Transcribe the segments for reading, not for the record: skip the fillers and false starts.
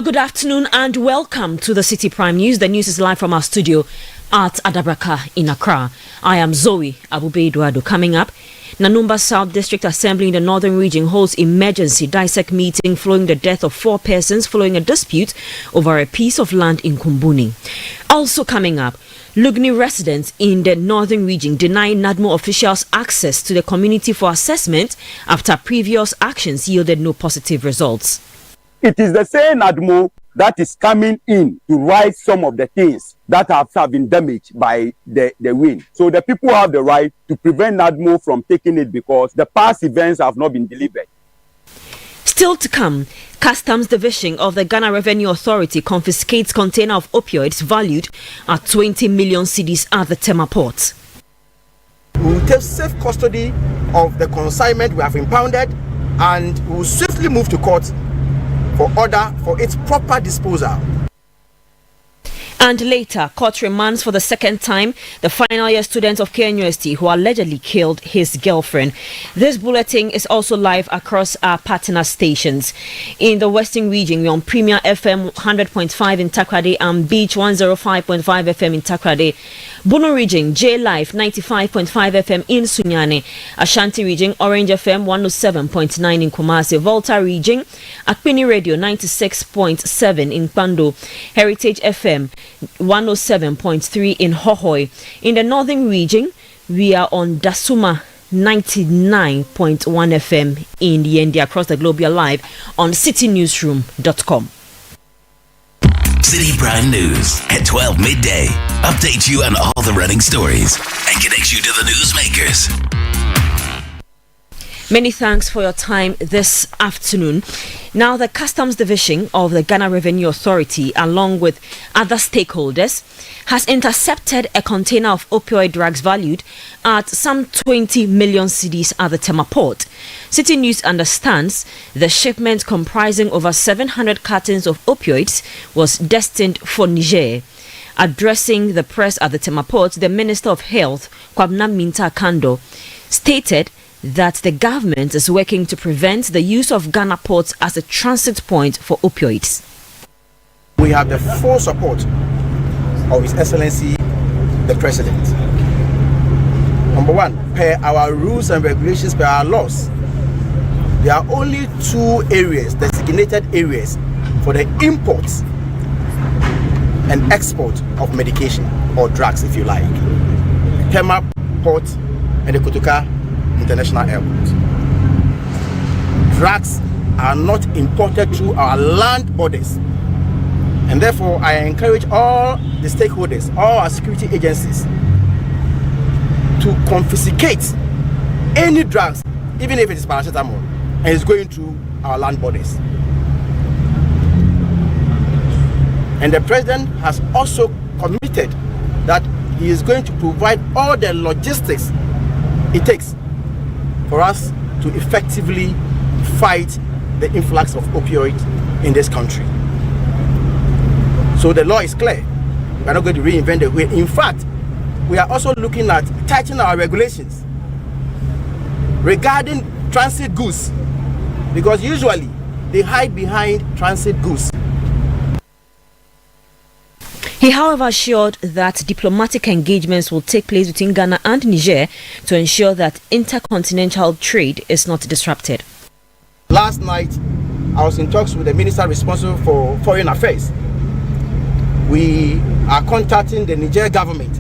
Hello, good afternoon and welcome to the Citi Prime News. The news is live from our studio at Adabraka in Accra. I am Zoe Abube Eduardo. Coming up, Nanumba South District Assembly in the Northern Region holds emergency dissect meeting following the death of 4 persons following a dispute over a piece of land in Kumbuni. Also coming up, Lugni residents in the Northern Region deny NADMO officials access to the community for assessment after previous actions yielded no positive results. It is the same NADMO that is coming in to right some of the things that have been damaged by the wind. So the people have the right to prevent NADMO from taking it because the past events have not been delivered. Still to come, Customs Division of the Ghana Revenue Authority confiscates container of opioids valued at 20 million cedis at the Tema port. We will take safe custody of the consignment we have impounded and we will swiftly move to court for order for its proper disposal. And later, court remands for the second time the final year student of KNUST who allegedly killed his girlfriend. This bulletin is also live across our partner stations. In the Western Region, we're on Premier FM 100.5 in Takrade and Beach 105.5 FM in Takrade. Bono Region, J Life 95.5 FM in Sunyane. Ashanti Region, Orange FM 107.9 in Kumasi. Volta Region, Akpini Radio 96.7 in Pando. Heritage FM 107.3 in Hohoi. In the Northern Region, we are on Dasuma 99.1 FM in Yendi. Across the globe, we are live on citinewsroom.com. Citi Prime News at 12 midday. Update you on all the running stories and connect you to the newsmakers. Many thanks for your time this afternoon. Now, the Customs Division of the Ghana Revenue Authority, along with other stakeholders, has intercepted a container of opioid drugs valued at some 20 million cedis at the Tema port. Citi News understands the shipment, comprising over 700 cartons of opioids, was destined for Niger. Addressing the press at the Tema port, the Minister of Health, Kwabna Minta Kando, stated that the government is working to prevent the use of Ghana ports as a transit point for opioids. We have the full support of His Excellency the President. Number one, per our rules and regulations, per our laws, there are only 2 areas, designated areas, for the imports and export of medication or drugs, if you like. Tema Port and the Kotoka International Airport. Drugs are not imported through our land borders, and therefore I encourage all the stakeholders, all our security agencies, to confiscate any drugs, even if it is paracetamol, and it's going through our land borders. And the President has also committed that he is going to provide all the logistics it takes for us to effectively fight the influx of opioids in this country. So the law is clear. We are not going to reinvent the wheel. In fact, we are also looking at tightening our regulations regarding transit goods, because usually they hide behind transit goods. He, however, assured that diplomatic engagements will take place between Ghana and Niger to ensure that intercontinental trade is not disrupted. Last night, I was in talks with the minister responsible for foreign affairs. We are contacting the Niger government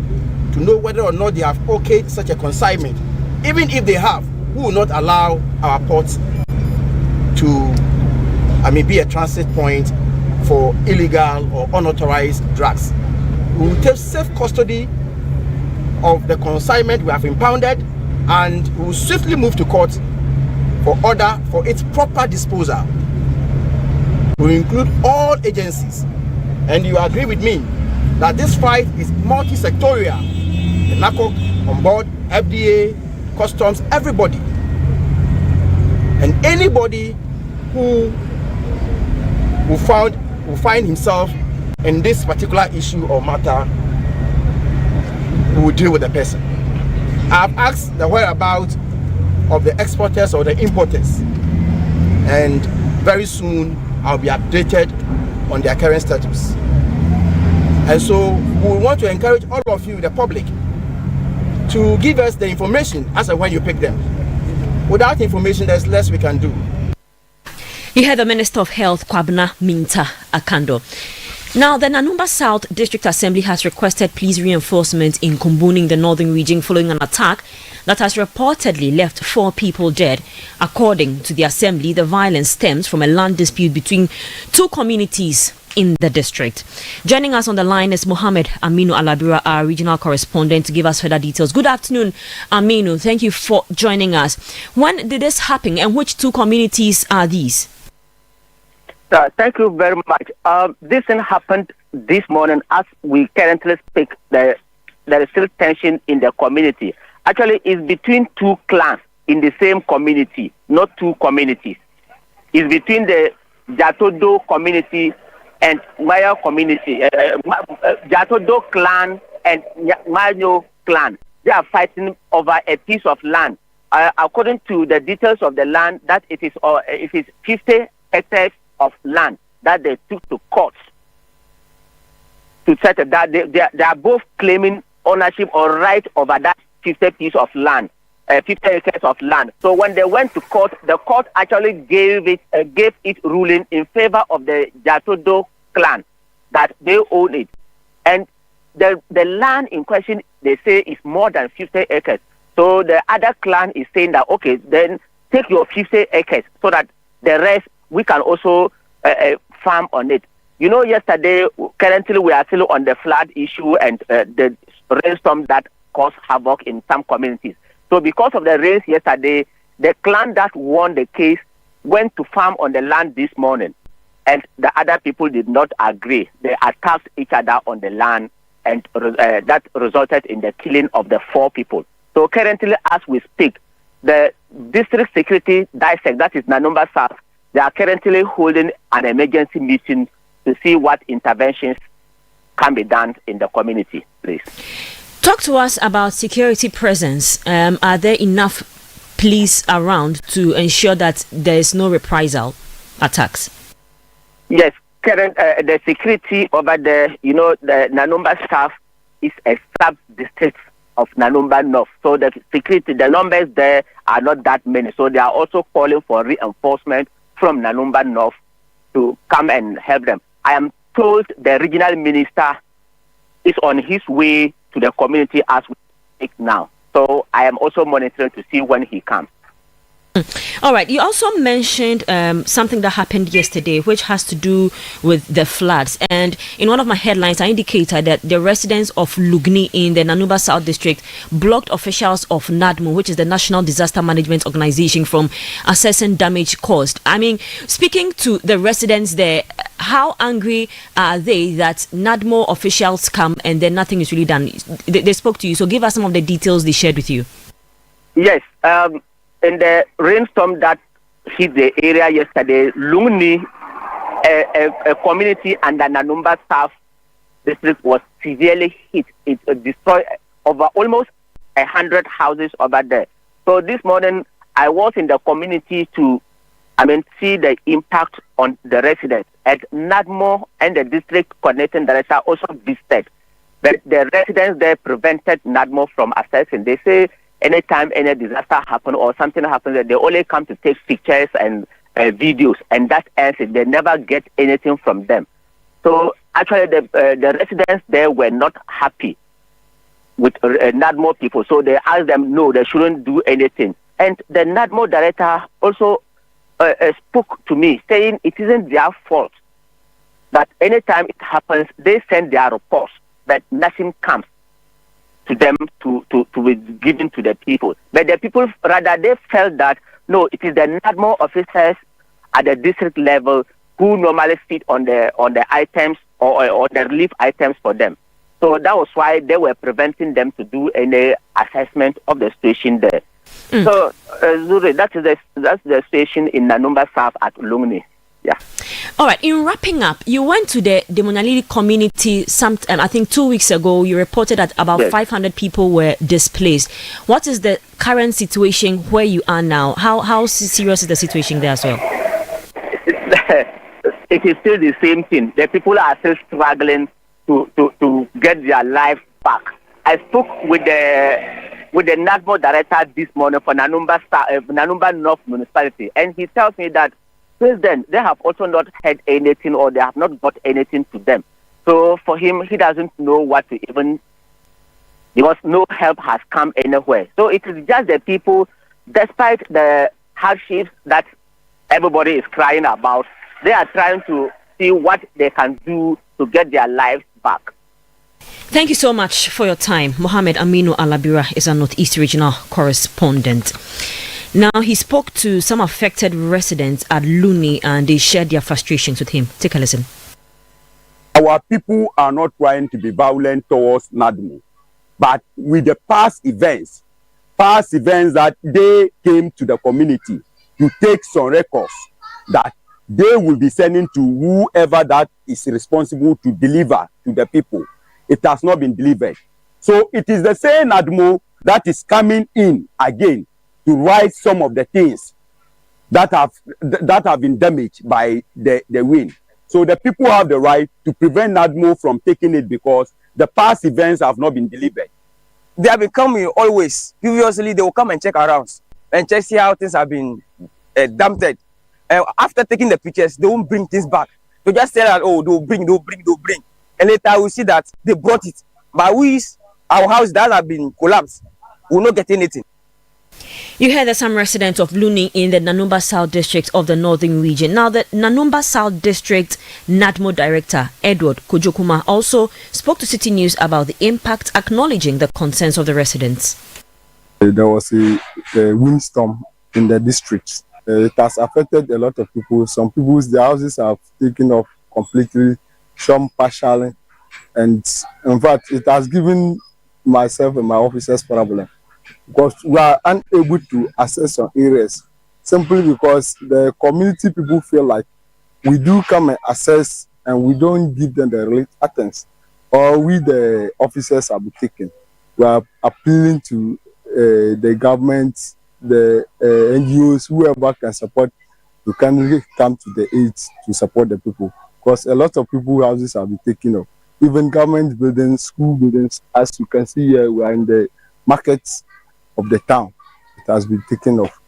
to know whether or not they have okayed such a consignment. Even if they have, we will not allow our ports to be a transit point for illegal or unauthorized drugs. We will take safe custody of the consignment we have impounded and we will swiftly move to court for order for its proper disposal. We will include all agencies, and you agree with me that this fight is multi-sectorial. The NACOC on board, FDA, customs, everybody. And anybody who will find himself in this particular issue or matter, we will deal with the person. I have asked the whereabouts of the exporters or the importers, and very soon I'll be updated on their current status. And so we want to encourage all of you, the public, to give us the information as and when you pick them. Without information, there's less we can do. You heard the Minister of Health, Kwabena Minta Akando. Now, the Nanumba South District Assembly has requested police reinforcement in Kumbuning, the northern region, following an attack that has reportedly left 4 people dead. According to the Assembly, the violence stems from a land dispute between 2 communities in the district. Joining us on the line is Mohammed Aminu Alabira, our regional correspondent, to give us further details. Good afternoon, Aminu. Thank you for joining us. When did this happen, and which 2 communities are these? Thank you very much. This thing happened this morning. As we currently speak, there is still tension in the community. Actually, it's between 2 clans in the same community, not 2 communities. It's between the Jatodo community and Maya community. Jatodo clan and Mayo clan. They are fighting over a piece of land. According to the details of the land, that it is 50 hectares of land that they took to court to settle that. They are both claiming ownership or right over that 50 piece of land, 50 acres of land. So when they went to court, the court actually gave it ruling in favor of the Jatodo clan that they own it. And the land in question, they say, is more than 50 acres. So the other clan is saying that, okay, then take your 50 acres so that the rest we can also farm on it. You know, yesterday, currently we are still on the flood issue and the rainstorm that caused havoc in some communities. So because of the rains yesterday, the clan that won the case went to farm on the land this morning, and the other people did not agree. They attacked each other on the land, and that resulted in the killing of the 4 people. So currently, as we speak, the district security dissect, that is Nanumba South, they are currently holding an emergency meeting to see what interventions can be done in the community, please. Talk to us about security presence. Are there enough police around to ensure that there is no reprisal attacks? Yes, the security over there, you know, the Nanumba South is a sub-district of Nanumba North. So the security, the numbers there are not that many. So they are also calling for reinforcement from Nanumba North to come and help them. I am told the regional minister is on his way to the community as we speak now. So I am also monitoring to see when he comes. All right. You also mentioned something that happened yesterday, which has to do with the floods. And in one of my headlines, I indicated that the residents of Lugni in the Nanuba South District blocked officials of NADMO, which is the National Disaster Management Organization, from assessing damage caused. I mean, speaking to the residents there, how angry are they that NADMO officials come and then nothing is really done? They spoke to you, so give us some of the details they shared with you. Yes. In the rainstorm that hit the area yesterday, Lungni, a community under Nanumba South District, was severely hit. It destroyed over almost 100 houses over there. So this morning, I was in the community to, see the impact on the residents. At NADMO and the district coordinating director also visited. But the residents there prevented NADMO from assessing. They say anytime any disaster happens or something happens, they only come to take pictures and videos, and that ends it. They never get anything from them. So actually, the residents there were not happy with NADMO people. So they asked them, no, they shouldn't do anything. And the NADMO director also spoke to me, saying it isn't their fault that anytime it happens, they send their reports, but nothing comes to them to be given to the people. But the people, rather, they felt that, no, it is the NADMO officers at the district level who normally sit on the items or the relief items for them. So that was why they were preventing them to do any assessment of the situation there. So, Zuri, that's the station in Nanumba South at Lungni. Yeah. All right. In wrapping up, you went to the Demonalili community I think 2 weeks ago. You reported that about 500 people were displaced. What is the current situation where you are now? How serious is the situation there as well? it is still the same thing. The people are still struggling to get their lives back. I spoke with the NADMO director this morning for Nanumba North Municipality, and he tells me that since then they have also not heard anything, or they have not got anything to them. So for him, he doesn't know what to even, because no help has come anywhere. So it is just the people, despite the hardships that everybody is crying about, they are trying to see what they can do to get their lives back. Thank you so much for your time. Mohammed Aminu Alabira is our Northeast Regional Correspondent. Now, he spoke to some affected residents at Luni and they shared their frustrations with him. Take a listen. Our people are not trying to be violent towards NADMO, but with the past events that they came to the community to take some records that they will be sending to whoever that is responsible to deliver to the people. It has not been delivered. So it is the same NADMO that is coming in again to right some of the things that have been damaged by the wind. So the people have the right to prevent NADMO from taking it because the past events have not been delivered. They have been coming always. Previously, they will come and check around and check see how things have been dumped. After taking the pictures, they won't bring things back. They just say that, oh, they'll bring. And later we see that they brought it. But our house that have been collapsed, will not get anything. You heard that some residents of Luni in the Nanumba South District of the Northern Region. Now, the Nanumba South District NADMO Director, Edward Kojokuma, also spoke to Citi News about the impact, acknowledging the concerns of the residents. There was a windstorm in the district. It has affected a lot of people. Some people's their houses have taken off completely, some partially. And in fact, it has given myself and my officers problem. Because we are unable to access some areas simply because the community people feel like we do come and assess and we don't give them the relief attempts, or we the officers have been taken. We are appealing to the government, the NGOs, whoever can support, to kindly come to the aid to support the people, because a lot of people houses have been taken up. Even government buildings, school buildings, as you can see here, we are in the markets of the town. It has been taken off.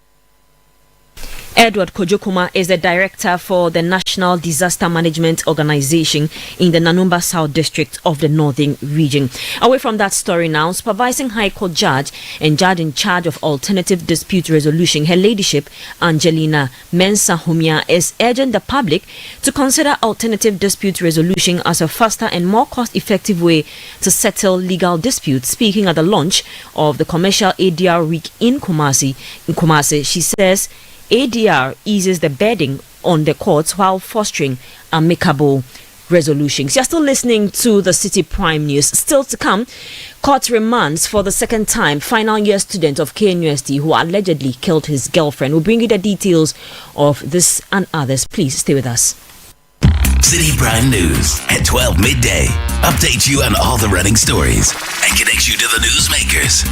Edward Kojokuma is the director for the National Disaster Management Organization in the Nanumba South District of the Northern Region. Away from that story now, supervising High Court judge and judge in charge of alternative dispute resolution, Her Ladyship Angelina Mensah Humia, is urging the public to consider alternative dispute resolution as a faster and more cost-effective way to settle legal disputes. Speaking at the launch of the Commercial ADR Week in Kumasi, she says ADR eases the burden on the courts while fostering amicable resolutions. You're still listening to the Citi Prime News. Still to come, court remands for the second time final year student of KNUST who allegedly killed his girlfriend. We'll bring you the details of this and others. Please stay with us. Citi Prime News at 12 midday. Update you on all the running stories and connects you to the newsmakers.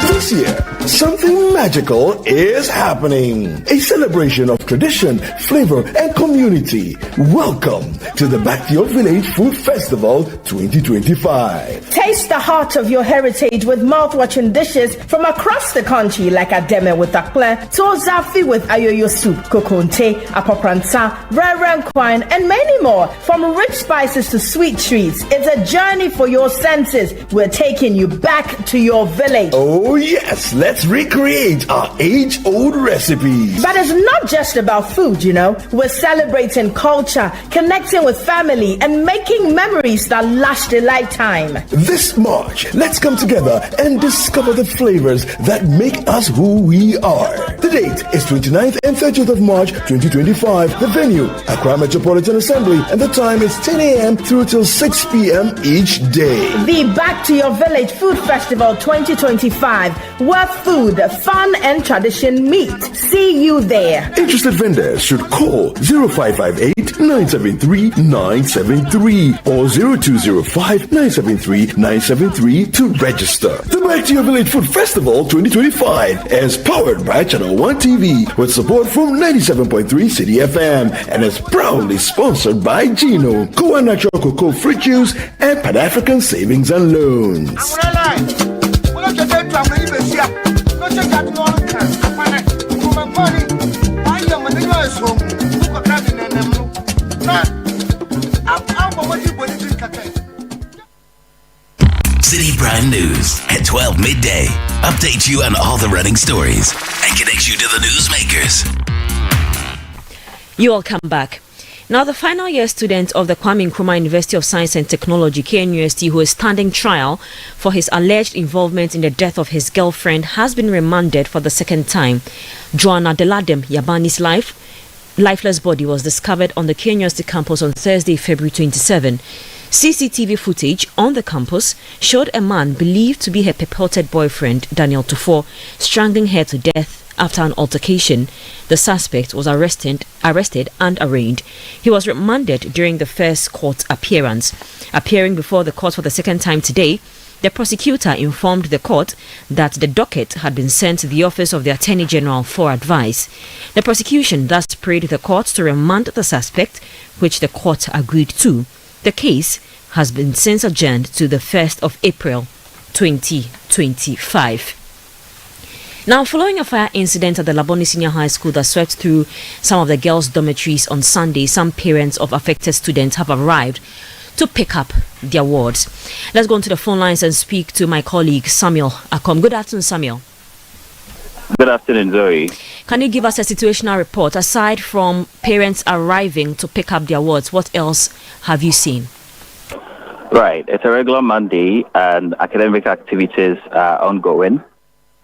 This year, something magical is happening. A celebration of tradition, flavor, and community. Welcome to the Back to Your Village Food Festival 2025. Taste the heart of your heritage with mouth-watering dishes from across the country like Ademe with akple, Tozafi with ayoyo soup, kokonte, apopranta, rare wine, and many more. From rich spices to sweet treats, it's a journey for your senses. We're taking you back to your village. Oh yes, let's recreate our age-old recipes. But it's not just about food, you know. We're celebrating culture, connecting with family, and making memories that last a lifetime. This March, let's come together and discover the flavors that make us who we are. The date is 29th and 30th of March 2025. The venue, Accra Metropolitan Assembly, and the time is 10 a.m. through till 6 p.m. each day. The Back to Your Village Food Festival 2025, worth food, fun, and tradition meet. See you there. Interested vendors should call 0558 973 973 or 0205 973 973 to register. The Back to Your Village Food Festival 2025 is powered by Channel 1 TV with support from 97.3 Citi FM and is proudly sponsored by Gino, Goa Natural Cocoa Fruit Juice, and Pan African Savings and Loans. Citi Brand News at 12 midday. Update you on all the running stories and connect you to the newsmakers. You all come back. Now, the final year student of the Kwame Nkrumah University of Science and Technology, KNUST, who is standing trial for his alleged involvement in the death of his girlfriend, has been remanded for the second time. Joanna Deladem Yabani's lifeless body was discovered on the KNUST campus on Thursday, February 27. CCTV footage on the campus showed a man believed to be her purported boyfriend, Daniel Tufo, strangling her to death after an altercation. The suspect was arrested and arraigned. He was remanded during the first court appearance. Appearing before the court for the second time today, the prosecutor informed the court that the docket had been sent to the Office of the Attorney General for advice. The prosecution thus prayed the court to remand the suspect, which the court agreed to. The case has been since adjourned to the 1st of April 2025. Now, following a fire incident at the Labone Senior High School that swept through some of the girls' dormitories on Sunday, some parents of affected students have arrived to pick up their wards. Let's go onto the phone lines and speak to my colleague Samuel Akom. Good afternoon, Samuel. Good afternoon, Zoe. Can you give us a situational report? Aside from parents arriving to pick up their wards, what else have you seen? Right, it's a regular Monday and academic activities are ongoing.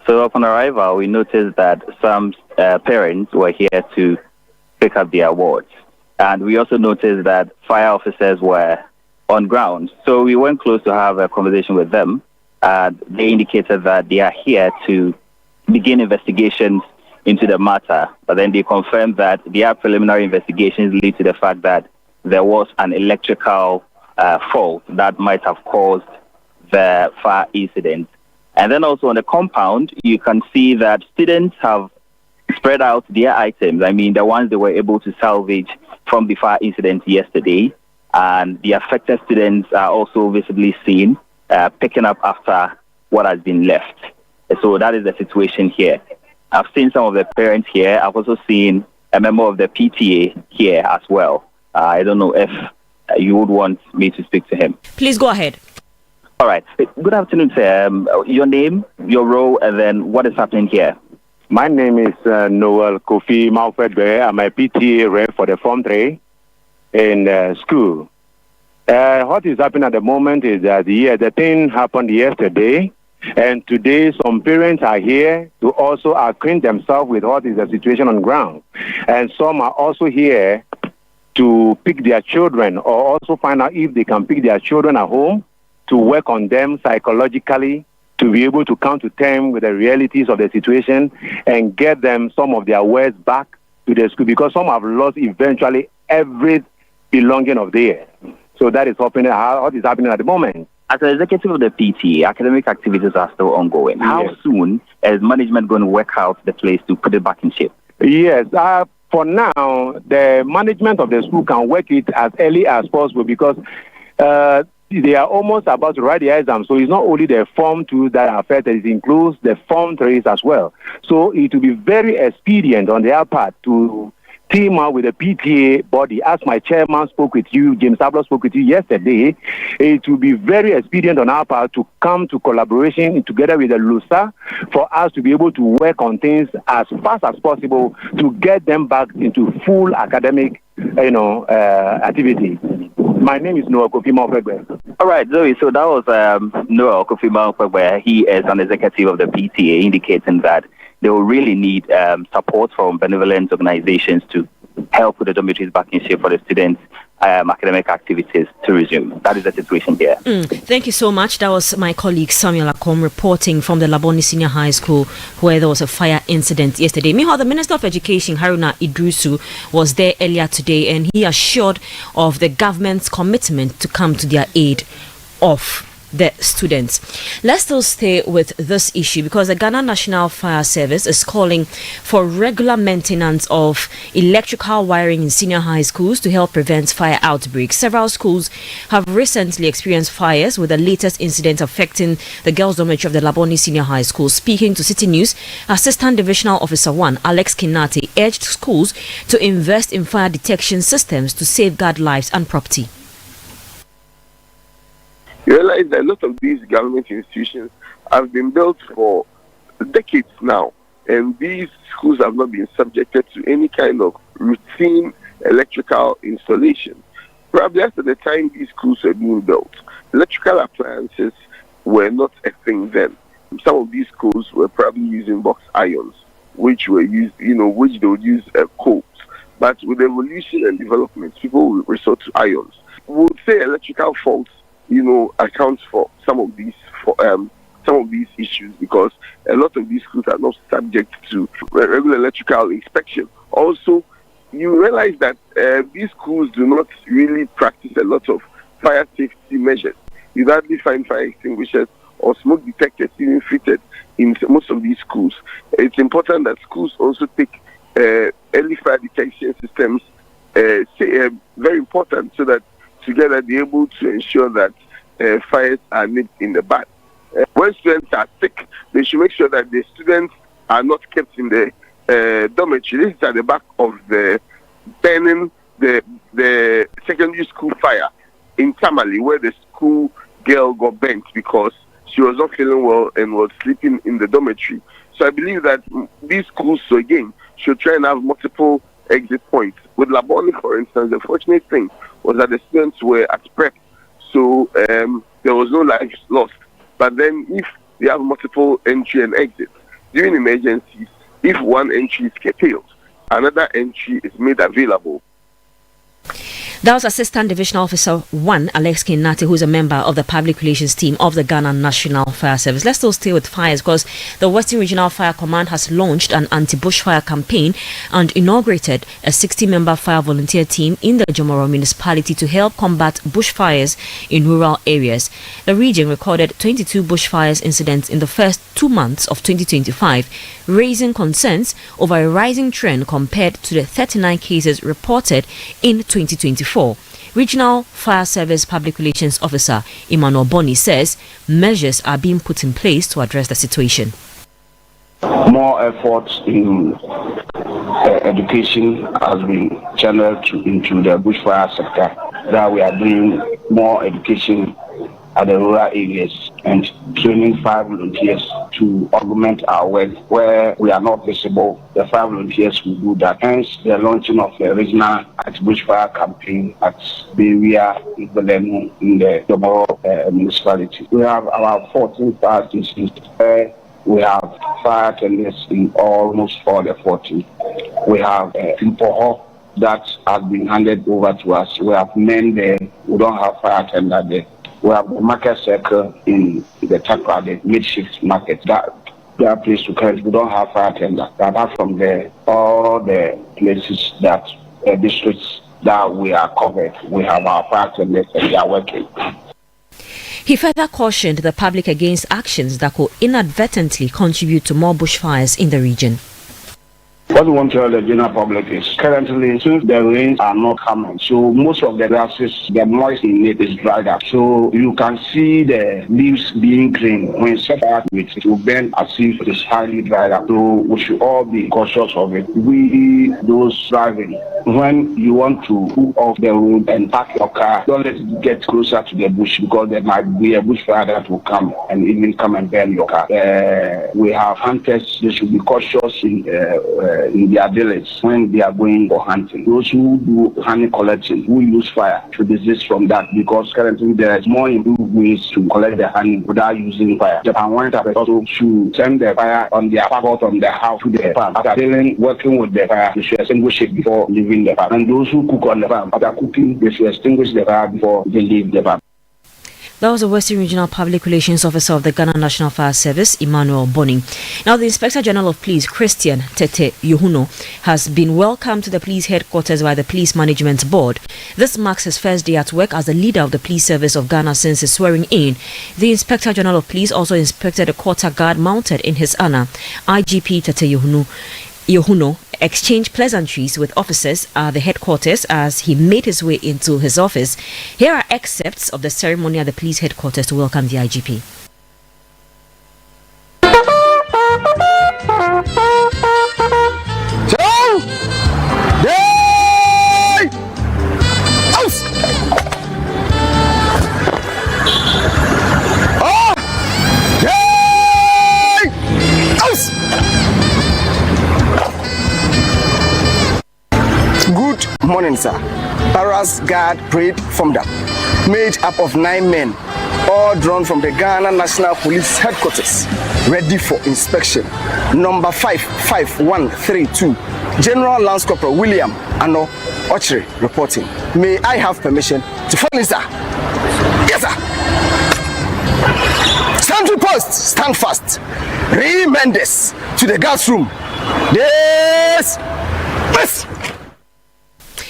So upon arrival, we noticed that some parents were here to pick up their awards. And we also noticed that fire officers were on ground. So we went close to have a conversation with them. And they indicated that they are here to begin investigations into the matter. But then they confirmed that their preliminary investigations lead to the fact that there was an electrical fault that might have caused the fire incident. And then also on the compound, you can see that students have spread out their items. I mean, the ones they were able to salvage from the fire incident yesterday. And the affected students are also visibly seen picking up after what has been left. So that is the situation here. I've seen some of the parents here. I've also seen a member of the PTA here as well. I don't know if you would want me to speak to him. Please go ahead. All right. Good afternoon, sir. Your name, your role, and then what is happening here? My name is Noel Kofi Malfedwe. I'm a PTA rep for the Form 3 in school. What is happening at the moment is that the thing happened yesterday, and today some parents are here to also acquaint themselves with what is the situation on ground. And some are also here to pick their children or also find out if they can pick their children at home to work on them psychologically, to be able to come to terms with the realities of the situation and get them some of their words back to the school, because some have lost eventually every belonging of theirs. So that is what is happening at the moment. As an executive of the PTA, academic activities are still ongoing. How soon is management going to work out the place to put it back in shape? Yes, for now, the management of the school can work it as early as possible, because they are almost about to write the exam. So it's not only the Form 2 that are affected, it includes the Form 3s as well. So it will be very expedient on their part to team up with the PTA body. As my chairman spoke with you, James Ablo spoke with you yesterday, it will be very expedient on our part to come to collaboration together with the LUSA for us to be able to work on things as fast as possible to get them back into full academic, activity. My name is Noah Kofi Malfegwe. All right, Zoe, so that was Noah Kofi Malfegwe. He is an executive of the PTA, indicating that they will really need support from benevolent organizations to help with the dormitories back in shape for the students' academic activities to resume. That is the situation here. Thank you so much. That was my colleague Samuel Akom reporting from the Labone Senior High School, where there was a fire incident yesterday. Meanwhile, the Minister of Education, Haruna Idrusu, was there earlier today, and he assured of the government's commitment to come to their aid of the students. Let's still stay with this issue because the Ghana National Fire Service is calling for regular maintenance of electrical wiring in senior high schools to help prevent fire outbreaks. Several schools have recently experienced fires, with the latest incident affecting the girls' dormitory of the Labone Senior High School. Speaking to Citi News, Assistant Divisional Officer 1 Alex Kinati urged schools to invest in fire detection systems to safeguard lives and property. You realize that a lot of these government institutions have been built for decades now, and these schools have not been subjected to any kind of routine electrical installation. Probably after the time these schools were being built, electrical appliances were not a thing then. Some of these schools were probably using box irons, which were used, which they would use coals. But with evolution and development, people will resort to irons. We would say electrical faults accounts for some of these issues, because a lot of these schools are not subject to regular electrical inspection. Also, you realize that these schools do not really practice a lot of fire safety measures. You hardly find fire extinguishers or smoke detectors even fitted in most of these schools. It's important that schools also take early fire detection systems very important, so that together they're able to ensure that fires are nipped in the bud. When students are sick, they should make sure that the students are not kept in the dormitory. This is at the back of the burning the secondary school fire in Tamale, where the school girl got burnt because she was not feeling well and was sleeping in the dormitory. So I believe that these schools, so again, should try and have multiple exit points. With Labone, for instance, the fortunate thing was that the students were at prep, so there was no lives lost. But then if they have multiple entry and exits, during emergencies, if one entry is curtailed, another entry is made available. That was Assistant Divisional Officer 1 Alex Kinati, who's a member of the public relations team of the Ghana National Fire Service. Let's still stay with fires, because the Western Regional Fire Command has launched an anti-bushfire campaign and inaugurated a 60-member fire volunteer team in the Jomoro municipality to help combat bushfires in rural areas. The region recorded 22 bushfires incidents in the first 2 months of 2025, raising concerns over a rising trend compared to the 39 cases reported in 2024. Regional Fire Service Public Relations Officer Emmanuel Boni says measures are being put in place to address the situation. More efforts in education has been channeled into the bushfire sector. That we are doing more education at the rural areas and training fire volunteers to augment our work where we are not visible. The fire volunteers will do that. Hence, the launching of the regional anti-bushfire campaign at Beria Ibelemu in the Jomoro municipality. We have about 14 fire stations where we have fire attendants in almost all the 14. We have people that have been handed over to us. We have men there. We don't have fire attendants there. We have the market circle in the Takwa, the makeshift market. That place to carry. We don't have fire attendants. Apart from there, all the places that districts that we are covered, we have our fire attendants and they are working. He further cautioned the public against actions that could inadvertently contribute to more bushfires in the region. What we want to tell the general public is currently, since the rains are not coming, so most of the grasses, the moisture in it is dried up. So you can see the leaves being green. When set out with it will burn as if it is highly dried up. So we should all be cautious of it. We, those driving, when you want to pull off the road and park your car, don't let it get closer to the bush, because there might be a bushfire that will come and even come and burn your car. We have hunters, they should be cautious in in their village when they are going for hunting. Those who do honey collection, who use fire to desist from that, because currently there is more improved ways to collect the honey without using fire. Japan went up also to send the fire on their passport on their house to the farm. After working with the fire, they should extinguish it before leaving the farm. And those who cook on the farm, after cooking, they should extinguish the fire before they leave the farm. That was the Western Regional Public Relations Officer of the Ghana National Fire Service, Emmanuel Bonning. Now, the Inspector General of Police, Christian Tete Yohuno, has been welcomed to the police headquarters by the Police Management Board. This marks his first day at work as the leader of the Police Service of Ghana since his swearing in. The Inspector General of Police also inspected a quarter guard mounted in his honor. IGP Tete Yohuno exchanged pleasantries with officers at the headquarters as he made his way into his office. Here are excerpts of the ceremony at the police headquarters to welcome the IGP. Good morning, sir. Barras Guard Parade formed up, made up of 9 men, all drawn from the Ghana National Police Headquarters, ready for inspection. Number 55132, General Lance Corporal William Ano Ochre reporting. May I have permission to follow, sir? Yes, sir. Sentry post, stand fast. Mendes to the guards room. Yes. Yes.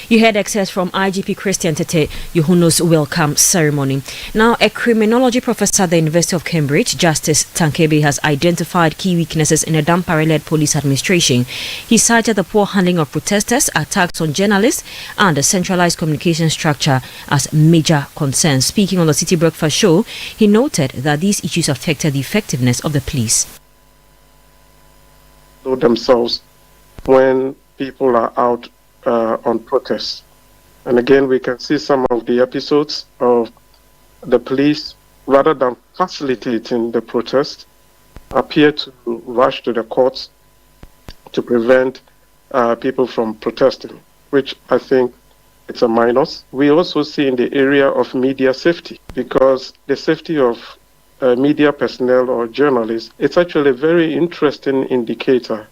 You heard excerpts from IGP Christian Tete Yohuno's welcome ceremony. Now, a criminology professor at the University of Cambridge, Justice Tankebe, has identified key weaknesses in the Dampare-led police administration. He cited the poor handling of protesters, attacks on journalists, and the centralized communication structure as major concerns. Speaking on the Citi Breakfast Show, he noted that these issues affected the effectiveness of the police. Themselves when people are out on protest. And again, we can see some of the episodes of the police, rather than facilitating the protest, appear to rush to the courts to prevent people from protesting, which I think it's a minus. We also see in the area of media safety, because the safety of media personnel or journalists, it's actually a very interesting indicator.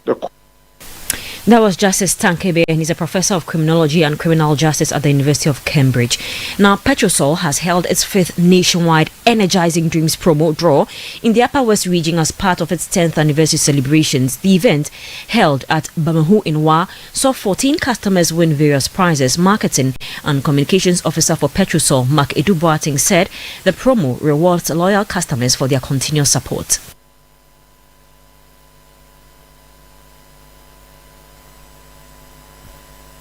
That was Justice Tankebe, and he's a professor of criminology and criminal justice at the University of Cambridge. Now, Petrosol has held its 5th nationwide Energizing Dreams promo draw in the Upper West region as part of its 10th anniversary celebrations. The event, held at Bamahu in Wa, saw 14 customers win various prizes. Marketing and Communications Officer for Petrosol, Mark Eduboating, said the promo rewards loyal customers for their continuous support.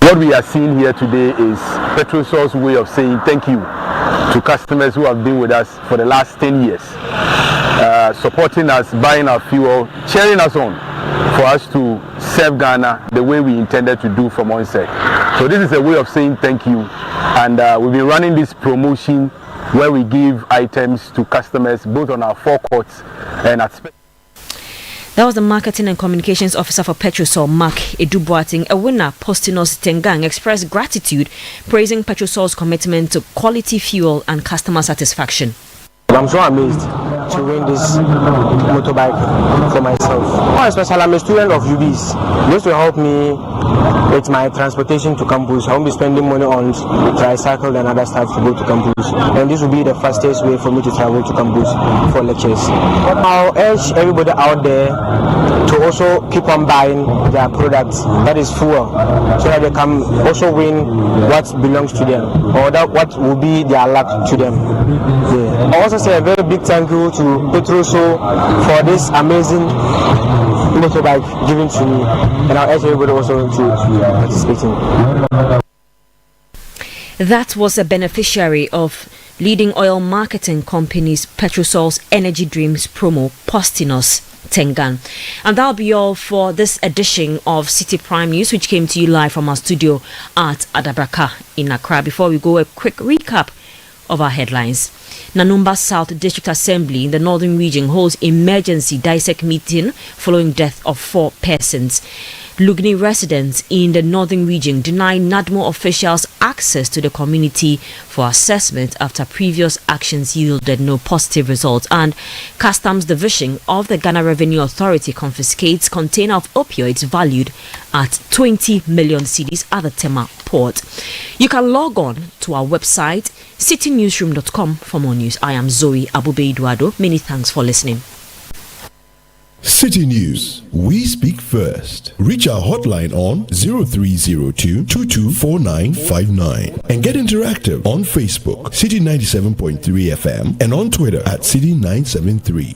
What we are seeing here today is Petrosol's way of saying thank you to customers who have been with us for the last 10 years, supporting us, buying our fuel, cheering us on for us to serve Ghana the way we intended to do from onset. So this is a way of saying thank you, and we've been running this promotion where we give items to customers both on our forecourts and at That was the Marketing and Communications Officer for Petrosol, Mark Eduboating. A winner, Postinos Tengang, expressed gratitude, praising Petrosol's commitment to quality fuel and customer satisfaction. I'm so amazed to win this motorbike for myself. Especially, I'm a student of UBs. This will help me with my transportation to campus. I won't be spending money on tricycle and other stuff to go to campus. And this will be the fastest way for me to travel to campus for lectures. I'll urge everybody out there to also keep on buying their products, that is fuel, so that they can also win what belongs to them, or that what will be their luck to them. Yeah. I also say a very big thank you to Petrosol for this amazing motorbike given to me, and I urge everybody also to participate in. That was a beneficiary of leading oil marketing companies Petrosol's Energy Dreams promo, Postinos Tengan. And that'll be all for this edition of City Prime News, which came to you live from our studio at Adabraka in Accra. Before we go, a quick recap of our headlines. Nanumba South District Assembly in the Northern Region holds emergency dissect meeting following death of 4 persons. Lugni residents in the northern region deny NADMO officials access to the community for assessment after previous actions yielded no positive results. And Customs Division of the Ghana Revenue Authority confiscates container of opioids valued at 20 million cedis at the Tema port. You can log on to our website citinewsroom.com for more news. I am Zoe Abube Eduardo. Many thanks for listening. City News. We speak first. Reach our hotline on 0302 224959 and get interactive on Facebook, City 97.3 FM, and on Twitter at City 973.